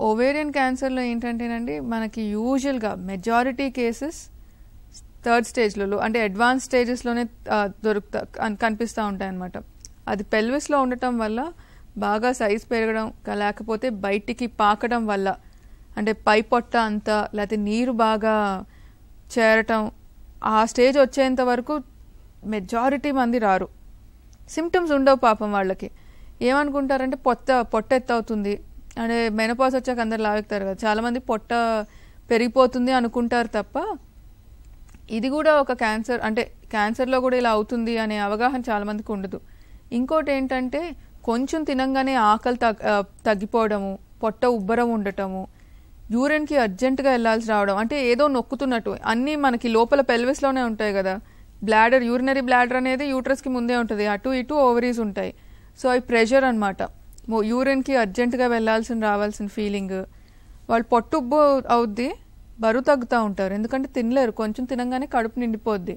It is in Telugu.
ఓవేరియన్ క్యాన్సర్లో ఏంటంటేనండి మనకి యూజువల్గా మెజారిటీ కేసెస్ థర్డ్ స్టేజ్లలో అంటే అడ్వాన్స్ స్టేజెస్లోనే కనిపిస్తూ ఉంటాయి అన్నమాట. అది పెల్విస్లో ఉండటం వల్ల బాగా సైజ్ పెరగడం లేకపోతే బయటికి పాకడం వల్ల అంటే పై పొట్ట అంతా లేకపోతే నీరు బాగా చేరటం ఆ స్టేజ్ వచ్చేంత వరకు మెజారిటీ మంది రారు. సిమ్టమ్స్ ఉండవు పాపం వాళ్ళకి. ఏమనుకుంటారంటే పొట్ట ఎత్తవుతుంది అంటే మెనోపాజ్ వచ్చాక అందరు లాగుతారు కదా, చాలామంది పొట్ట పెరిగిపోతుంది అనుకుంటారు తప్ప ఇది కూడా ఒక క్యాన్సర్ అంటే క్యాన్సర్లో కూడా ఇలా అవుతుంది అనే అవగాహన చాలామందికి ఉండదు. ఇంకోటి ఏంటంటే కొంచెం తినంగానే ఆకలి తగ్గిపోవడము, పొట్ట ఉబ్బరం ఉండటము, యూరిన్కి అర్జెంటుగా వెళ్ళాల్సి రావడం అంటే ఏదో నొక్కుతున్నట్టు. అన్నీ మనకి లోపల పెల్విస్లోనే ఉంటాయి కదా, బ్లాడర్ యూరినరీ బ్లాడర్ అనేది యూట్రస్కి ముందే ఉంటుంది, అటు ఇటు ఓవరీస్ ఉంటాయి. సో అవి ప్రెషర్ అనమాట, యూరిన్కి అర్జెంటుగా రావాల్సిన ఫీలింగ్. వాళ్ళు పొట్టు ఉబ్బు అవుద్ది, బరువు తగ్గుతూ ఉంటారు ఎందుకంటే తినలేరు, కొంచెం తినంగానే కడుపు నిండిపోద్ది.